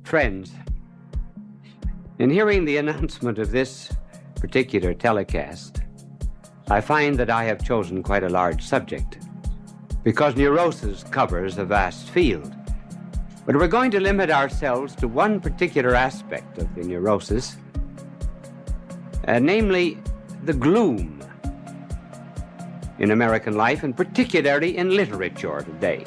Friends, in hearing the announcement of this particular telecast, I find that I have chosen quite a large subject, because neurosis covers a vast field. But we're going to limit ourselves to one particular aspect of the neurosis, namely the gloom in American life, and particularly in literature today.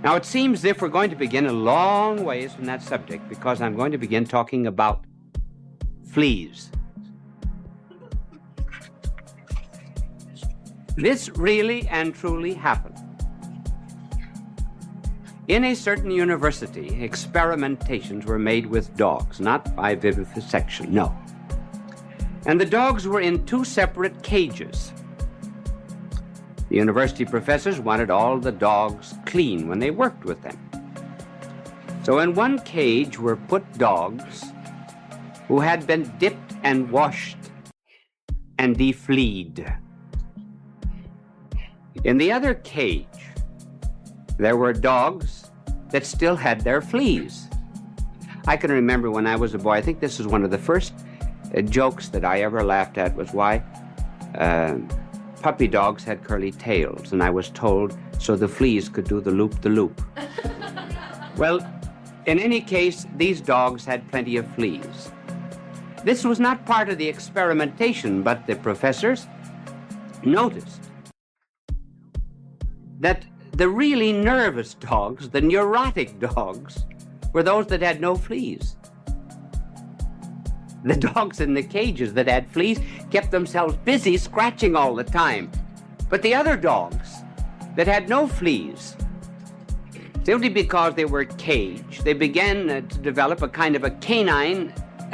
Now, it seems as if we're going to begin a long ways from that subject, because I'm going to begin talking about fleas. This really and truly happened. In a certain university, experimentations were made with dogs, not by vivisection, no. And the dogs were in two separate cages. The university professors wanted all the dogs clean when they worked with them. So in one cage were put dogs who had been dipped and washed and defleed. In the other cage, there were dogs that still had their fleas. I can remember when I was a boy, I think this was one of the first jokes that I ever laughed at, was why puppy dogs had curly tails, and I was told so the fleas could do the loop-the-loop. Well, in any case, these dogs had plenty of fleas. This was not part of the experimentation, but the professors noticed that the really nervous dogs, the neurotic dogs, were those that had no fleas. The dogs in the cages that had fleas kept themselves busy scratching all the time. But the other dogs that had no fleas, simply because they were caged, they began to develop a kind of a canine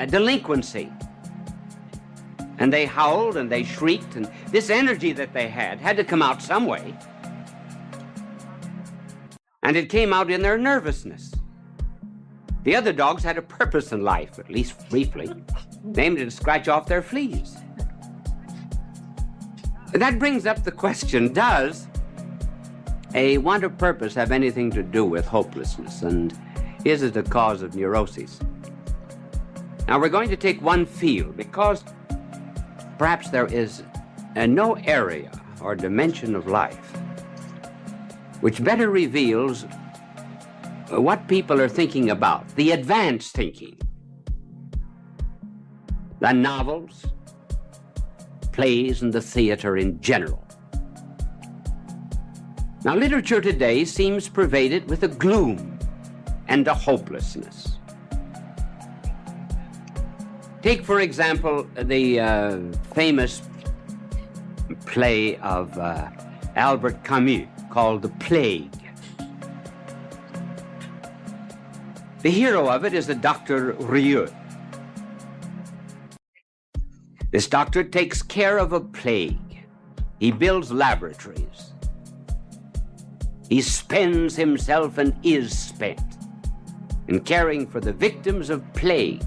delinquency. And they howled and they shrieked, and this energy that they had to come out some way. And it came out in their nervousness. The other dogs had a purpose in life, at least briefly, namely to scratch off their fleas. That brings up the question, does a want of purpose have anything to do with hopelessness, and is it a cause of neuroses? Now, we're going to take one field, because perhaps there is no area or dimension of life which better reveals what people are thinking about, the advanced thinking, the novels, plays, and the theater in general. Now, literature today seems pervaded with a gloom and a hopelessness. Take, for example, the famous play of Albert Camus called The Plague. The hero of it is a Dr. Rieux. This doctor takes care of a plague. He builds laboratories. He spends himself and is spent in caring for the victims of plague.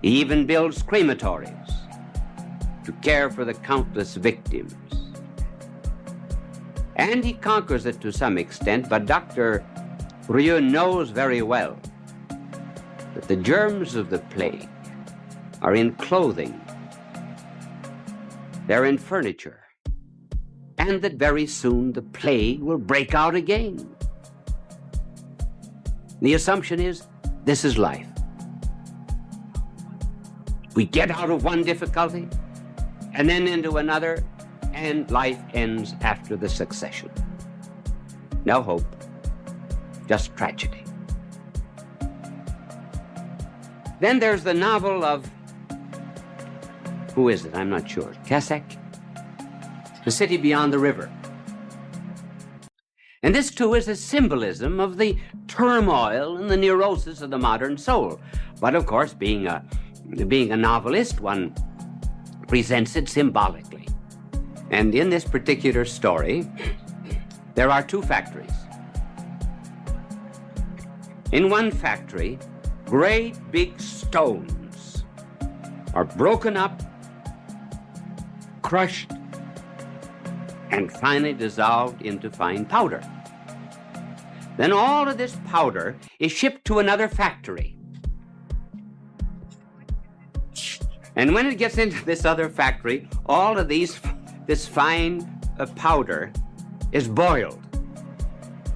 He even builds crematories to care for the countless victims. And he conquers it to some extent, but Dr. Rieux knows very well that the germs of the plague are in clothing, they're in furniture, and that very soon the plague will break out again. The assumption is, this is life. We get out of one difficulty, and then into another, and life ends after the succession. No hope, just tragedy. Then there's the novel of, who is it? I'm not sure. Cassec? The City Beyond the River. And this too is a symbolism of the turmoil and the neurosis of the modern soul. But of course, being a novelist, one presents it symbolically. And in this particular story, there are two factories. In one factory, great big stones are broken up, crushed, and finally dissolved into fine powder. Then all of this powder is shipped to another factory. And when it gets into this other factory, all of this fine powder is boiled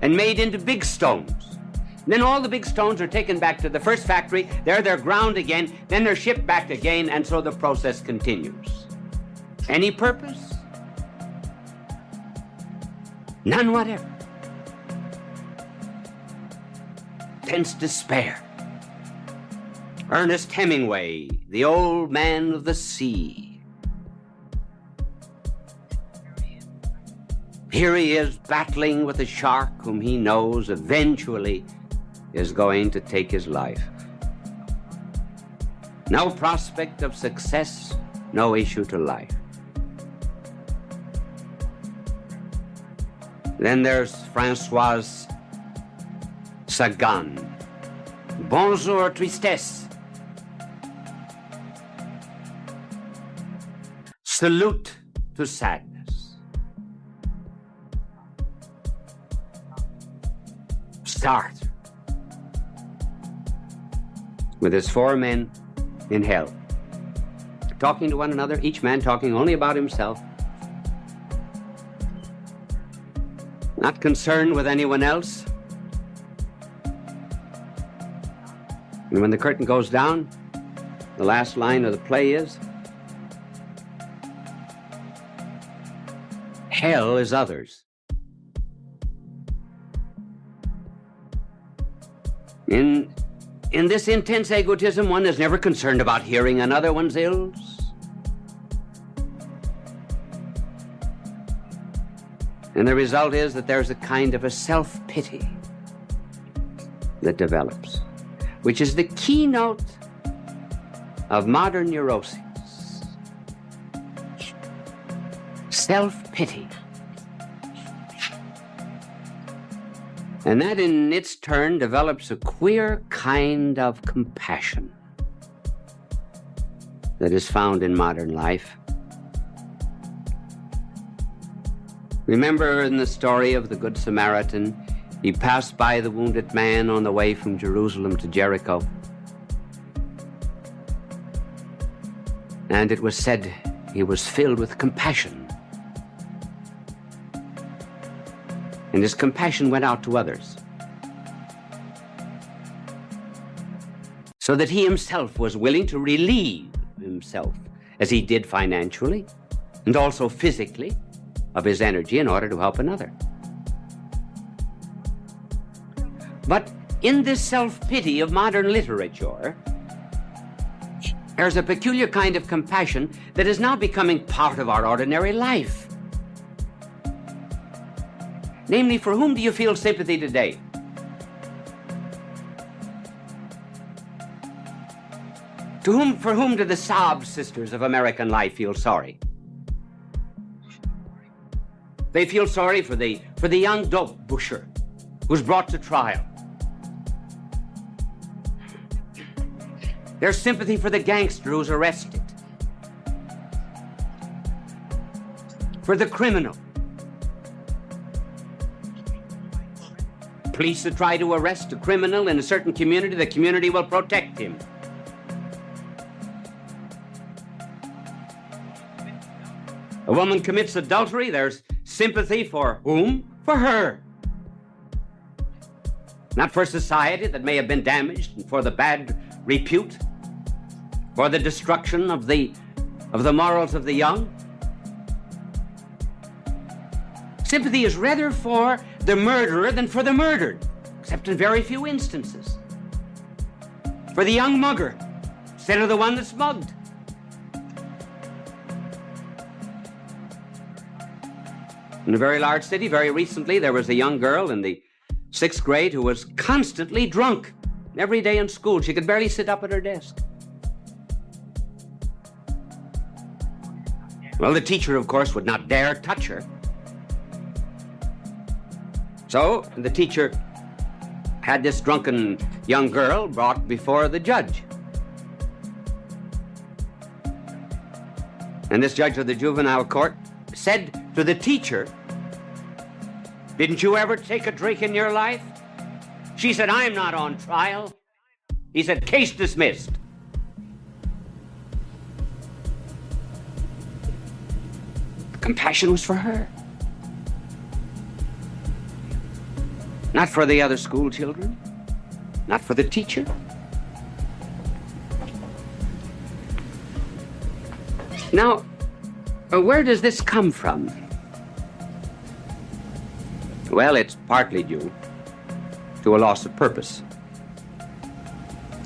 and made into big stones. Then all the big stones are taken back to the first factory. There they're ground again. Then they're shipped back again, and so the process continues. Any purpose? None whatever. Tense despair. Ernest Hemingway, the old man of the sea. Here he is battling with a shark whom he knows eventually is going to take his life. No prospect of success, no issue to life. Then there's Françoise Sagan. Bonjour, tristesse. Salute to sadness. Sartre, with his 4 men in hell, talking to one another, each man talking only about himself, not concerned with anyone else. And when the curtain goes down, the last line of the play is, hell is others. In this intense egotism, one is never concerned about hearing another one's ills. And the result is that there's a kind of a self-pity that develops, which is the keynote of modern neuroses. Self-pity. And that in its turn develops a queer kind of compassion that is found in modern life. Remember in the story of the Good Samaritan, he passed by the wounded man on the way from Jerusalem to Jericho. And it was said he was filled with compassion. And his compassion went out to others, so that he himself was willing to relieve himself, as he did financially and also physically, of his energy in order to help another. But in this self-pity of modern literature, there's a peculiar kind of compassion that is now becoming part of our ordinary life. Namely, for whom do you feel sympathy today? For whom do the sob sisters of American life feel sorry? They feel sorry for the young dope pusher who's brought to trial. There's sympathy for the gangster who's arrested, for the criminal. Police that try to arrest a criminal in a certain community, the community will protect him. A woman commits adultery, there's sympathy for whom? For her. Not for society that may have been damaged, and for the bad repute, for the destruction of the morals of the young. Sympathy is rather for the murderer than for the murdered, except in very few instances. For the young mugger instead of the one that's mugged. In a very large city, very recently, there was a young girl in the 6th grade who was constantly drunk. Every day in school, she could barely sit up at her desk. Well, the teacher, of course, would not dare touch her. So the teacher had this drunken young girl brought before the judge. And this judge of the juvenile court said to the teacher, "Didn't you ever take a drink in your life? She said, I'm not on trial. He said, case dismissed. Compassion was for her. Not for the other school children. Not for the teacher. Now, where does this come from? Well, it's partly due to a loss of purpose.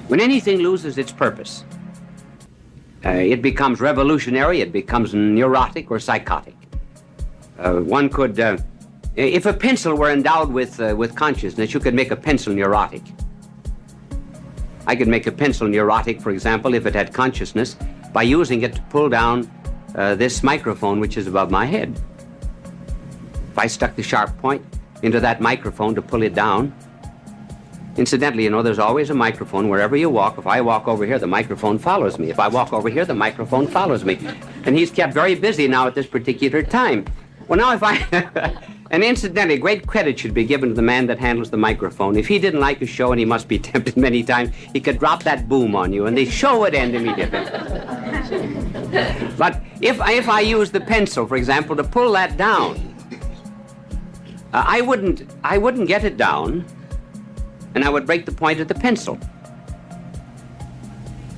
When anything loses its purpose, it becomes revolutionary, it becomes neurotic or psychotic. One could, if a pencil were endowed with consciousness, you could make a pencil neurotic. I could make a pencil neurotic, for example, if it had consciousness, by using it to pull down this microphone which is above my head. If I stuck the sharp point into that microphone to pull it down, incidentally, you know, there's always a microphone wherever you walk. If I walk over here, the microphone follows me. If I walk over here, the microphone follows me. And he's kept very busy now at this particular time. Well, now if I... And incidentally, great credit should be given to the man that handles the microphone. If he didn't like a show, and he must be tempted many times, he could drop that boom on you, and the show would end immediately. But if I use the pencil, for example, to pull that down, I wouldn't get it down, and I would break the point of the pencil.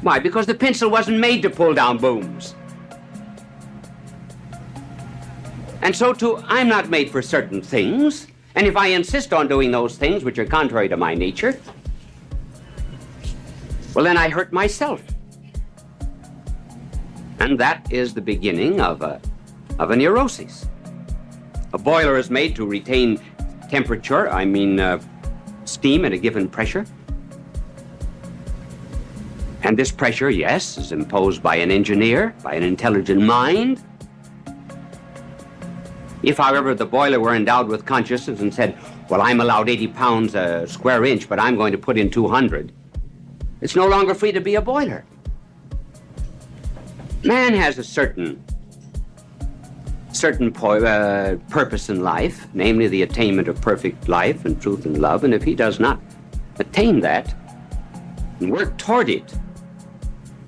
Why? Because the pencil wasn't made to pull down booms. And so too, I'm not made for certain things, and if I insist on doing those things which are contrary to my nature, well, then I hurt myself. And that is the beginning of a neurosis. A boiler is made to retain temperature, steam at a given pressure. And this pressure, yes, is imposed by an engineer, by an intelligent mind. If, however, the boiler were endowed with consciousness and said, well, I'm allowed 80 pounds a square inch, but I'm going to put in 200, it's no longer free to be a boiler. Man has a certain purpose in life, namely the attainment of perfect life and truth and love, and if he does not attain that and work toward it,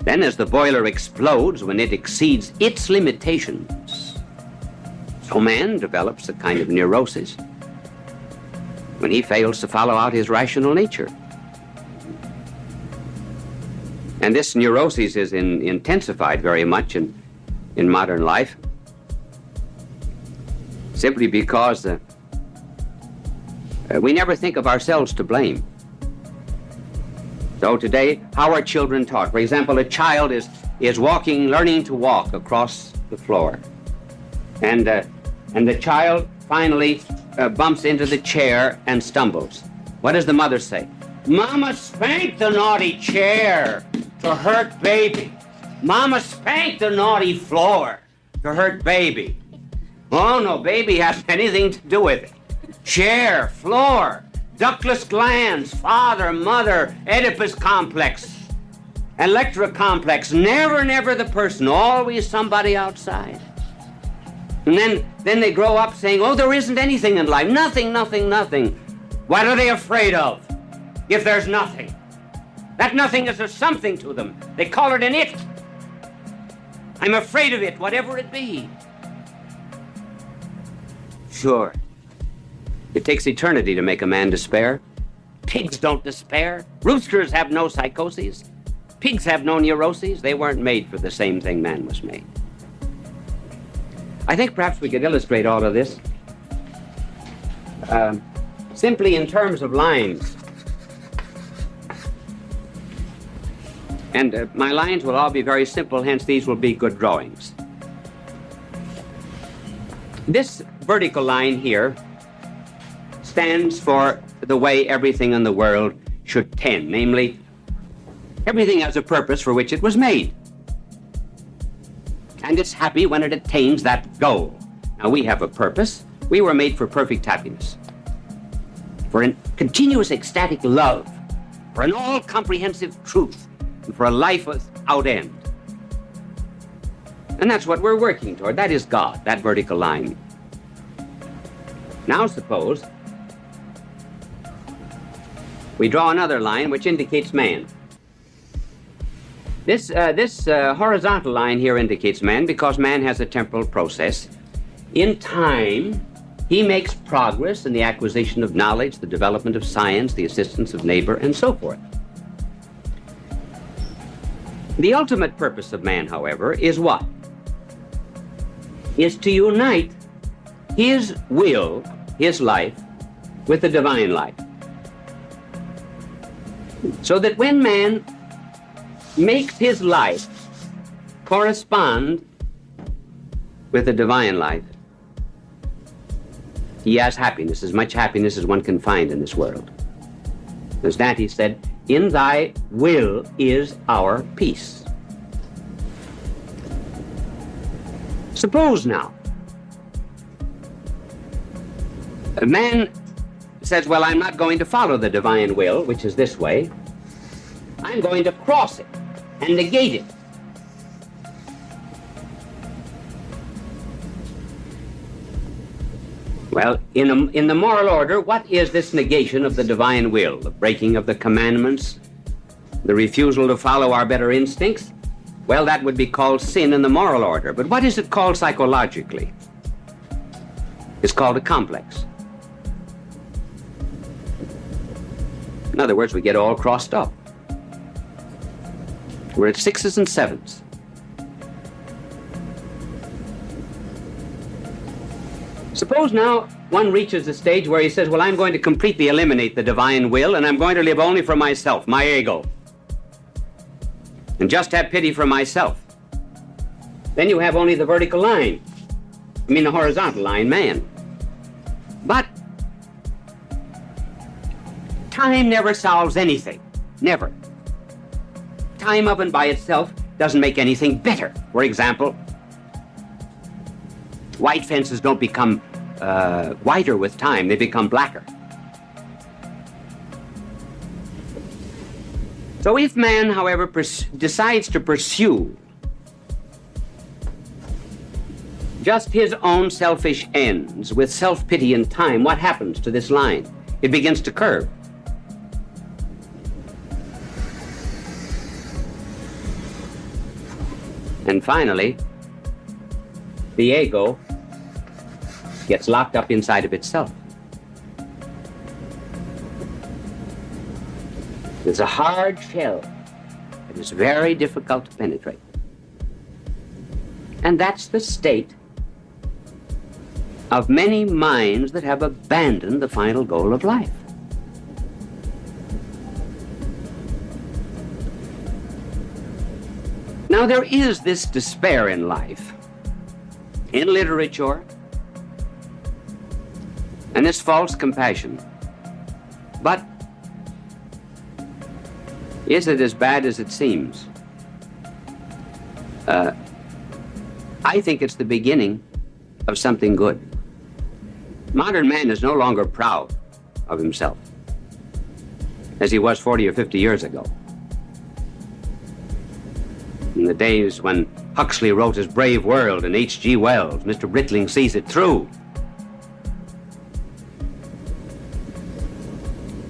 then as the boiler explodes when it exceeds its limitations, so man develops a kind of neurosis when he fails to follow out his rational nature. And this neurosis is intensified very much in modern life, simply because we never think of ourselves to blame. So today, how are children taught? For example, a child is walking, learning to walk across the floor. And the child finally bumps into the chair and stumbles. What does the mother say? Mama spanked the naughty chair to hurt baby. Mama spanked the naughty floor to hurt baby. Oh, no, baby has anything to do with it. Chair, floor, ductless glands, father, mother, Oedipus complex, Electra complex, never the person, always somebody outside. And then they grow up saying, oh, there isn't anything in life, nothing. What are they afraid of if there's nothing? That nothing is a something to them. They call it an it. I'm afraid of it, whatever it be. Sure. It takes eternity to make a man despair. Pigs don't despair. Roosters have no psychoses. Pigs have no neuroses. They weren't made for the same thing man was made. I think perhaps we could illustrate all of this simply in terms of lines. And my lines will all be very simple, hence these will be good drawings. This vertical line here stands for the way everything in the world should tend, namely, everything has a purpose for which it was made. And it's happy when it attains that goal. Now, we have a purpose. We were made for perfect happiness, for a continuous ecstatic love, for an all-comprehensive truth, and for a life without end. And that's what we're working toward. That is God, that vertical line. Now suppose we draw another line which indicates man. This horizontal line here indicates man because man has a temporal process. In time, he makes progress in the acquisition of knowledge, the development of science, the assistance of neighbor, and so forth. The ultimate purpose of man, however, is what? Is to unite his will, his life, with the divine life. So that when man makes his life correspond with the divine life, he has happiness, as much happiness as one can find in this world. As Dante said, in thy will is our peace. Suppose now, a man says, well, I'm not going to follow the divine will, which is this way. I'm going to cross it and negate it. Well, in the moral order, what is this negation of the divine will? The breaking of the commandments, the refusal to follow our better instincts? Well, that would be called sin in the moral order. But what is it called psychologically? It's called a complex. In other words, we get all crossed up. We're at 6s and 7s. Suppose now one reaches the stage where he says, well, I'm going to completely eliminate the divine will, and I'm going to live only for myself, my ego, and just have pity for myself. Then you have only the vertical line. I mean the horizontal line, man. But time never solves anything. Never. Time of and by itself doesn't make anything better. For example, white fences don't become whiter with time, they become blacker. So if man, however, decides to pursue just his own selfish ends with self-pity in time, what happens to this line? It begins to curve. And finally, the ego gets locked up inside of itself. It's a hard shell that is very difficult to penetrate. And that's the state of many minds that have abandoned the final goal of life. Now, there is this despair in life, in literature, and this false compassion. But is it as bad as it seems? I think it's the beginning of something good. Modern man is no longer proud of himself as he was 40 or 50 years ago. In the days when Huxley wrote his Brave World and H.G. Wells, Mr. Britling sees it through.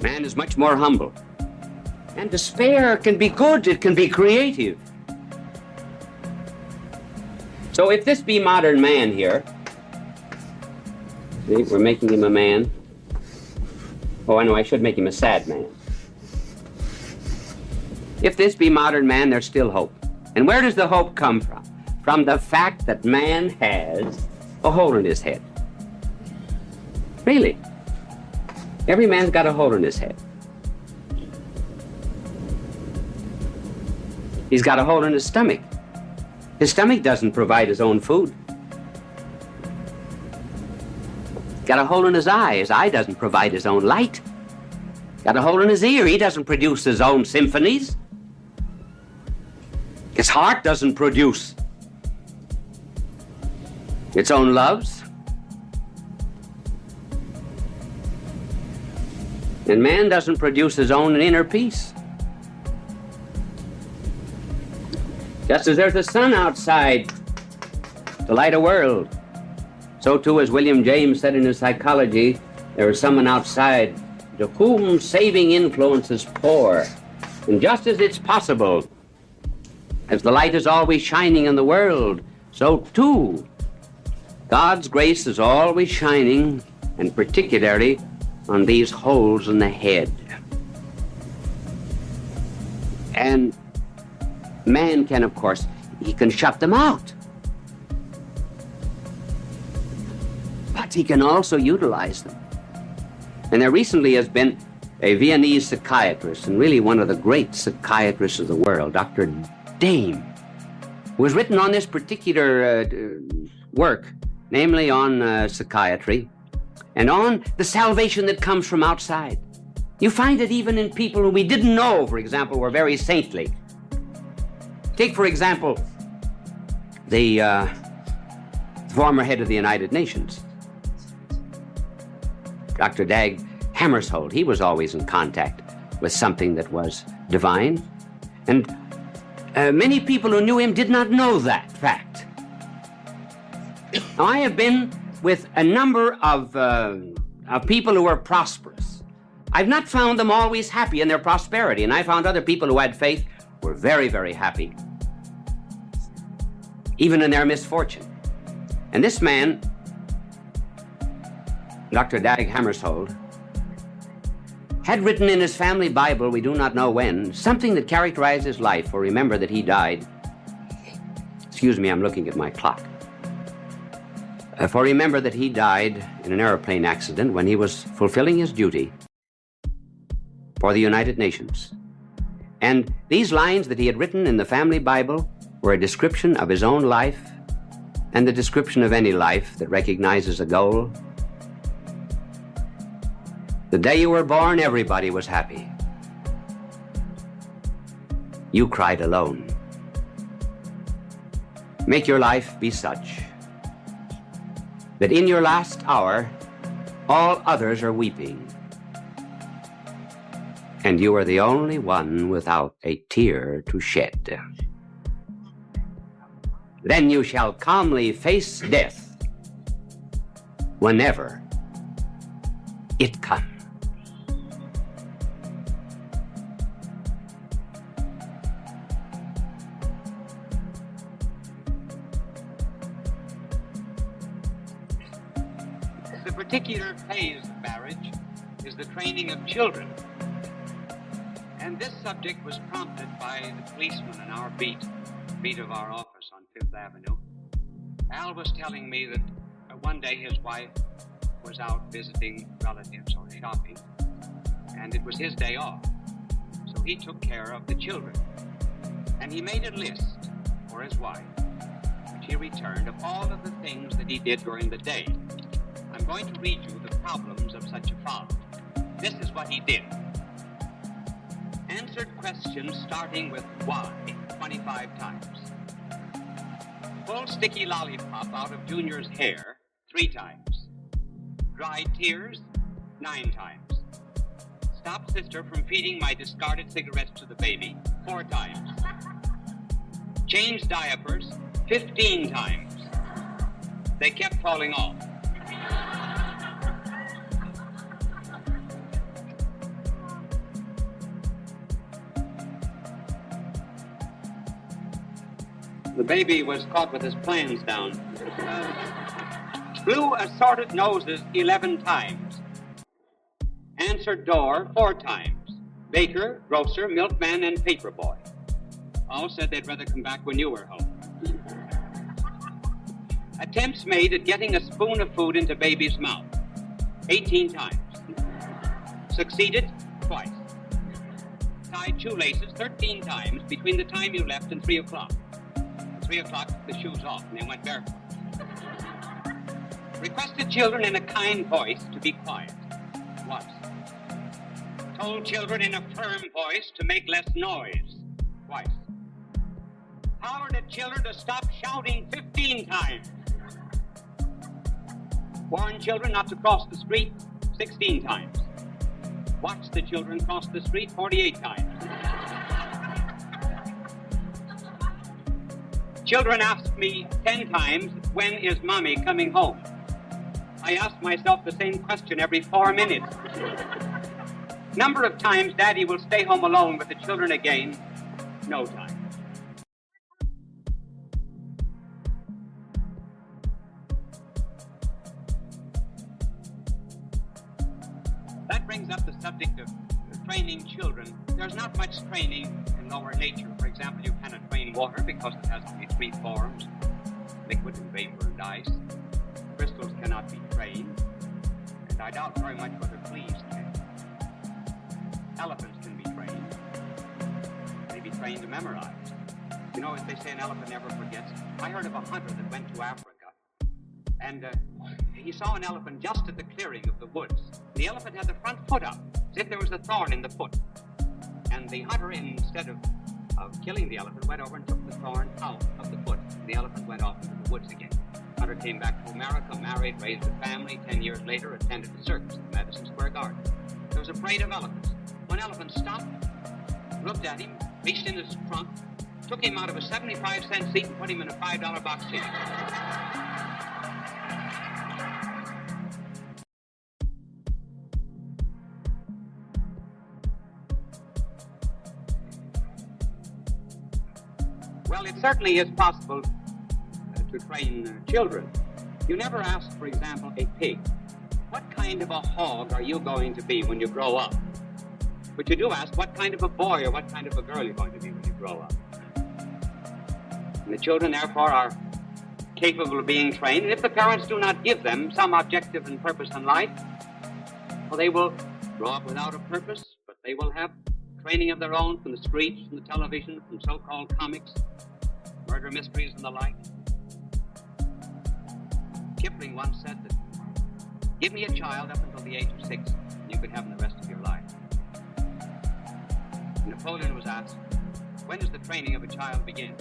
Man is much more humble. And despair can be good, it can be creative. So if this be modern man here, see, we're making him a man. Oh, I know, I should make him a sad man. If this be modern man, there's still hope. And where does the hope come from? From the fact that man has a hole in his head. Really. Every man's got a hole in his head. He's got a hole in his stomach. His stomach doesn't provide his own food. Got a hole in his eye. His eye doesn't provide his own light. Got a hole in his ear. He doesn't produce his own symphonies. His heart doesn't produce its own loves. And man doesn't produce his own inner peace. Just as there's a sun outside to light a world, so too, as William James said in his Psychology, there is someone outside to whom saving influences pour. And just as it's possible, as the light is always shining in the world, so too God's grace is always shining, and particularly on these holes in the head. And man can, of course, he can shut them out. But he can also utilize them. And there recently has been a Viennese psychiatrist, and really one of the great psychiatrists of the world, Dr. Dame, who has written on this particular work, namely on psychiatry, and on the salvation that comes from outside. You find it even in people who we didn't know, for example, were very saintly. Take, for example, the former head of the United Nations, Dr. Dag Hammarskjöld. He was always in contact with something that was divine. And many people who knew him did not know that fact. Now, I have been with a number of people who were prosperous. I've not found them always happy in their prosperity, and I found other people who had faith were very, very happy, even in their misfortune. And this man, Dr. Dag Hammarskjöld, had written in his family Bible, we do not know when, something that characterized his life. For remember that he died. Excuse me, I'm looking at my clock. For remember that he died in an airplane accident when he was fulfilling his duty for the United Nations. And these lines that he had written in the family Bible were a description of his own life and the description of any life that recognizes a goal. The day you were born, everybody was happy. You cried alone. Make your life be such that in your last hour, all others are weeping, and you are the only one without a tear to shed. Then you shall calmly face death whenever it comes. The particular phase of marriage is the training of children. And this subject was prompted by the policeman in our beat of our office on Fifth Avenue. Al was telling me that one day his wife was out visiting relatives or shopping, and it was his day off. So he took care of the children. And he made a list for his wife, which he returned, of all of the things that he did during the day. I'm going to read you the problems of such a father. This is what he did. Answered questions starting with why 25 times. Pull sticky lollipop out of Junior's hair 3 times. Dried tears 9 times. Stop sister from feeding my discarded cigarettes to the baby 4 times. Change diapers 15 times. They kept falling off. The baby was caught with his plans down. Blew assorted noses 11 times. Answered door 4 times. Baker, grocer, milkman, and paper boy. All said they'd rather come back when you were home. Attempts made at getting a spoon of food into baby's mouth 18 times. Succeeded twice. Tied shoelaces 13 times between the time you left and 3 o'clock. 3 o'clock, the shoes off, and they went barefoot. Requested children in a kind voice to be quiet. Once. Told children in a firm voice to make less noise. Twice. Hollered at children to stop shouting 15 times. Warned children not to cross the street 16 times. Watched the children cross the street 48 times. Children asked me 10 times, when is mommy coming home? I asked myself the same question every 4 minutes. Number of times Daddy will stay home alone with the children again, no time. That brings up the subject of training children. There's not much training in lower nature. For example, you cannot train water because it has only three forms: liquid and vapor and ice. Crystals cannot be trained, and I doubt very much whether fleas can. Elephants can be trained. They be trained to memorize. You know, as they say, an elephant never forgets. I heard of a hunter that went to Africa, and he saw an elephant just at the clearing of the woods. The elephant had the front foot up, as if there was a thorn in the foot. And the hunter, instead of killing the elephant, went over and took the thorn out of the foot. The elephant went off into the woods again. Hunter came back to America, married, raised a family. 10 years later, attended the circus in Madison Square Garden. There was a parade of elephants. One elephant stopped, looked at him, reached in his trunk, took him out of a 75-cent seat and put him in a $5 box seat. Well, it certainly is possible to train children. You never ask, for example, a pig, what kind of a hog are you going to be when you grow up? But you do ask, what kind of a boy or what kind of a girl you're going to be when you grow up? And the children, therefore, are capable of being trained. And if the parents do not give them some objective and purpose in life, well, they will grow up without a purpose, but they will have training of their own from the streets, from the television, from so-called comics, murder mysteries and the like. Kipling once said that, give me a child up until the age of 6, and you could have him the rest of your life. Napoleon was asked, when does the training of a child begin?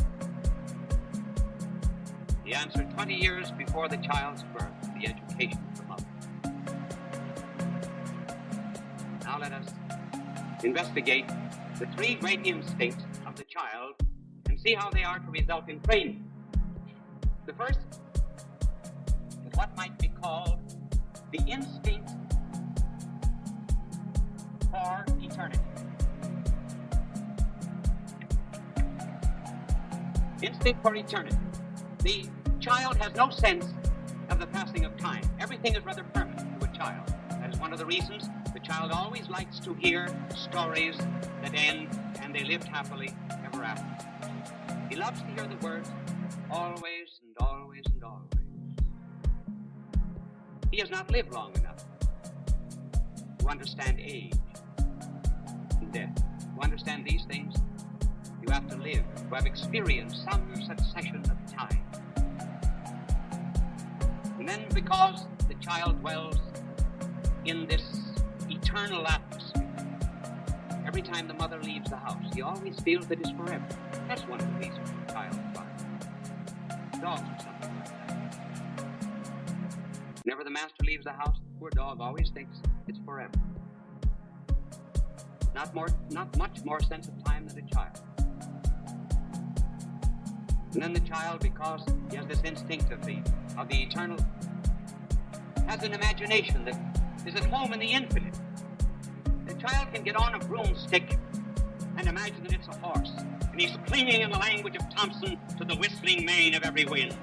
He answered, 20 years before the child's birth, the education of the mother. Now let us investigate the three great instincts of the child and see how they are to result in training. The first is what might be called the instinct for eternity. Instinct for eternity. The child has no sense of the passing of time. Everything is rather permanent to a child. That is one of the reasons the child always likes to hear stories that end and they lived happily ever after. He loves to hear the words always and always and always. He has not lived long enough to understand age and death. To understand these things, you have to live, to have experienced some succession of time. And then because the child dwells in this eternal atmosphere, every time the mother leaves the house, he always feels that it's forever. That's one of the reasons the child dies. Dogs or something like that. Whenever the master leaves the house, the poor dog always thinks it's forever. Not much more sense of time than a child. And then the child, because he has this instinct of the eternal, has an imagination that is at home in the infinite. The child can get on a broomstick and imagine that it's a horse, and he's clinging in the language of Thompson to the whistling mane of every wind.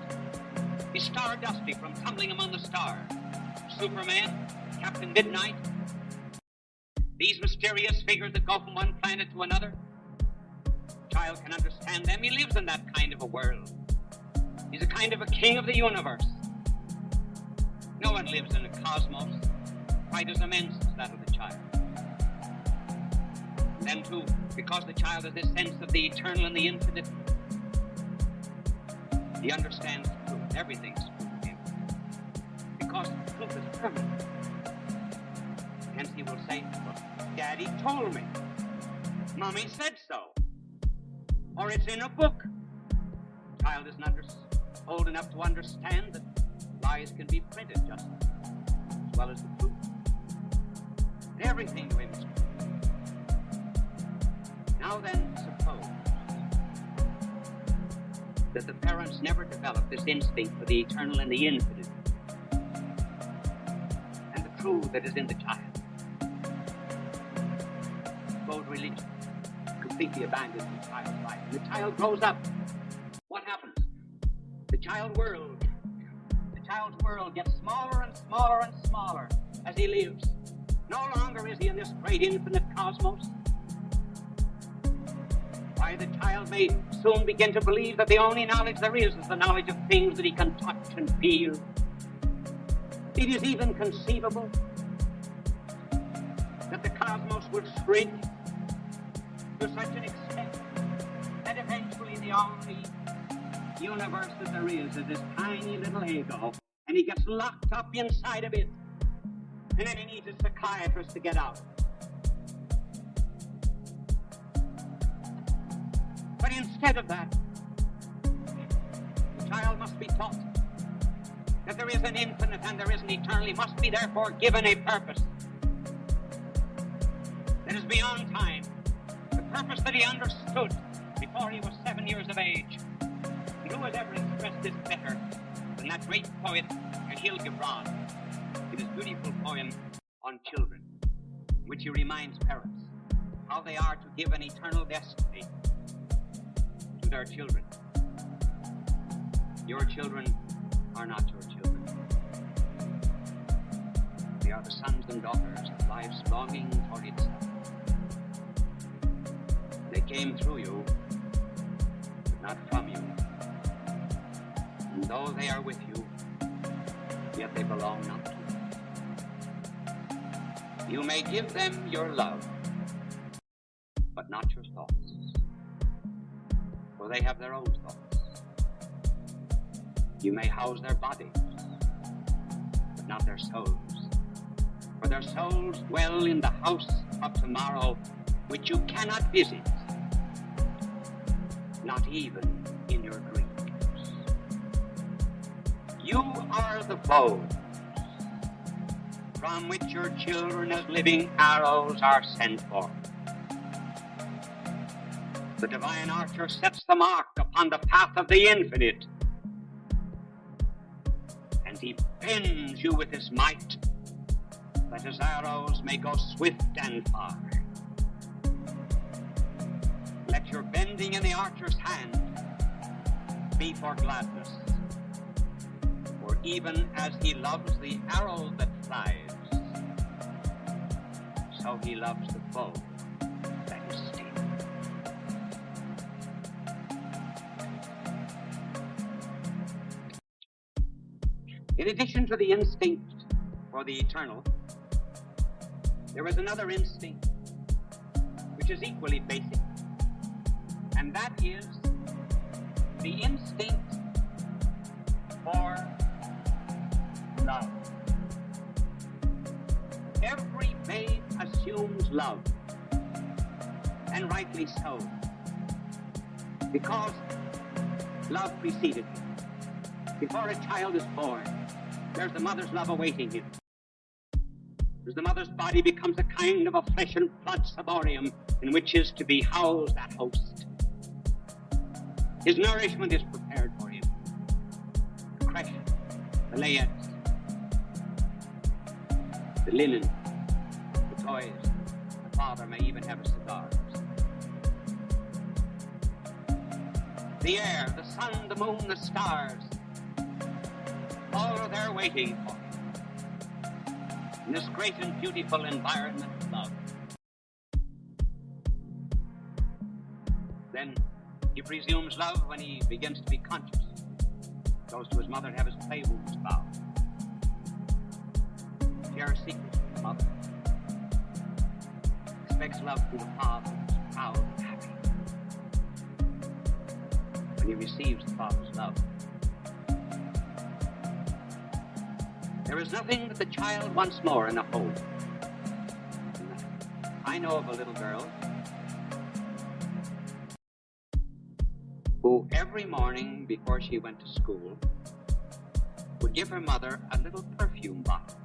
He's stardusty from tumbling among the stars. Superman, Captain Midnight, these mysterious figures that go from one planet to another. The child can understand them. He lives in that kind of a world. He's a kind of a king of the universe. No one lives in a cosmos quite as immense as that of the child. And then, too, because the child has this sense of the eternal and the infinite, he understands the truth. Everything's true to him. Because the truth is permanent. Hence he will say, well, Daddy told me. Mommy said so. Or it's in a book. The child isn't old enough to understand that lies can be printed just as well as the truth. Everything to him is true. Now then, suppose that the parents never develop this instinct for the eternal and the infinite and the true that is in the child. religion, completely abandoned the child's life. And the child grows up. What happens? The child's world gets smaller and smaller and smaller as he lives. No longer is he in this great infinite cosmos. Why, the child may soon begin to believe that the only knowledge there is the knowledge of things that he can touch and feel. It is even conceivable that the cosmos will shrink to such an extent that eventually the only universe that there is this tiny little ego, and he gets locked up inside of it, and then he needs a psychiatrist to get out. But instead of that, the child must be taught that there is an infinite and there is an eternal. He must be therefore given a purpose that is beyond time, the purpose that he understood before he was 7 years of age. And who has ever expressed this better than that great poet Hildebrandt in his beautiful poem on children, in which he reminds parents how they are to give an eternal destiny to their children. Your children are not your children. They are the sons and daughters of life's longing for itself. They came through you, but not from you. And though they are with you, yet they belong not to you. You may give them your love, but not your thoughts, for they have their own thoughts. You may house their bodies, but not their souls, for their souls dwell in the house of tomorrow, which you cannot visit, not even in your dreams. You are the bows from which your children as living arrows are sent forth. The divine archer sets the mark upon the path of the infinite, and he bends you with his might, that his arrows may go swift and far. Let your bending in the archer's hand be for gladness, for even as he loves the arrow that flies, so he loves the bow that is steel. In addition to the instinct for the eternal, there is another instinct which is equally basic, and that is the instinct for love. Every babe assumes love, and rightly so, because love preceded him. Before a child is born, there's the mother's love awaiting him. As the mother's body becomes a kind of a flesh and blood ciborium in which is to be housed that host. His nourishment is prepared for him. The creche, the layettes, the linen, the toys. The father may even have cigars. The air, the sun, the moon, the stars, all are there waiting for him in this great and beautiful environment of love. Then he presumes love when he begins to be conscious. Goes to his mother to have his play wounds bound. Shares secrets with the mother. Expects love from the father, who's proud and happy when he receives the father's love. There is nothing that the child wants more in a home. I know of a little girl who every morning before she went to school would give her mother a little perfume bottle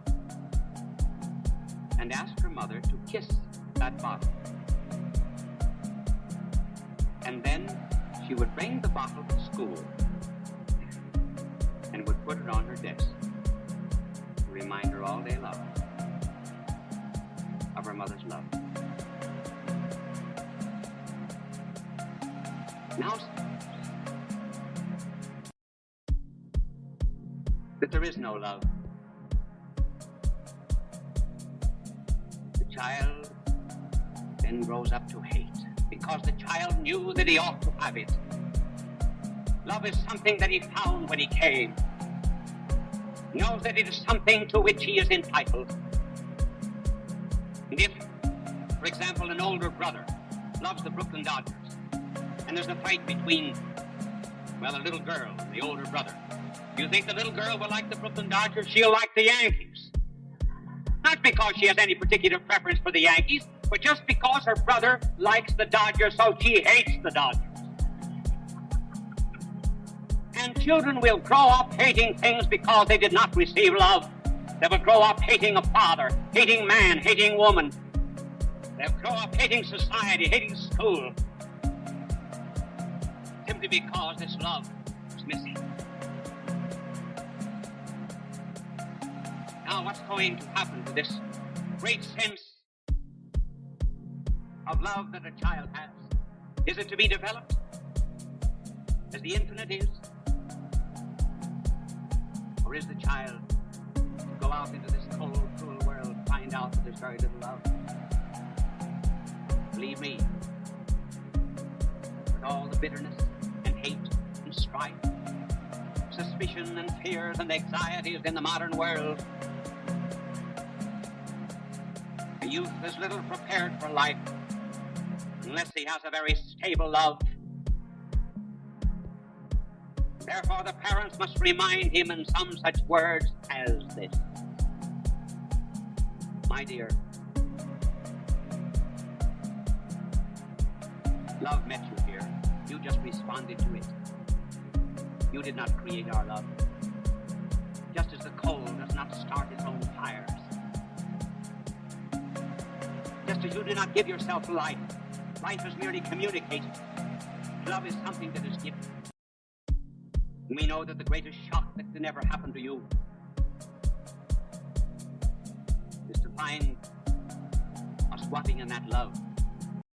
and ask her mother to kiss that bottle. And then she would bring the bottle to school and would put it on her desk to remind her all day long of her mother's love. Now, that there is no love. The child then grows up to hate, because the child knew that he ought to have it. Love is something that he found when he came. Knows that it is something to which he is entitled. And if, for example, an older brother loves the Brooklyn Dodgers, and there's a fight between, well, a little girl and the older brother, do you think the little girl will like the Brooklyn Dodgers? She'll like the Yankees. Not because she has any particular preference for the Yankees, but just because her brother likes the Dodgers, so she hates the Dodgers. And children will grow up hating things because they did not receive love. They will grow up hating a father, hating man, hating woman. They'll grow up hating society, hating school, simply because this love is missing. Now, what's going to happen to this great sense of love that a child has? Is it to be developed as the infinite is? Or is the child to go out into this cold, cruel world and find out that there's very little love? Believe me, with all the bitterness and hate and strife, suspicion and fears and anxieties in the modern world, the youth is little prepared for life unless he has a very stable love. Therefore, the parents must remind him in some such words as this. My dear, love met you here. You just responded to it. You did not create our love. Just as the coal does not start its own fires. Just as you do not give yourself life. Life is merely communicated. Love is something that is given. We know that the greatest shock that can ever happen to you is to find us wanting in that love.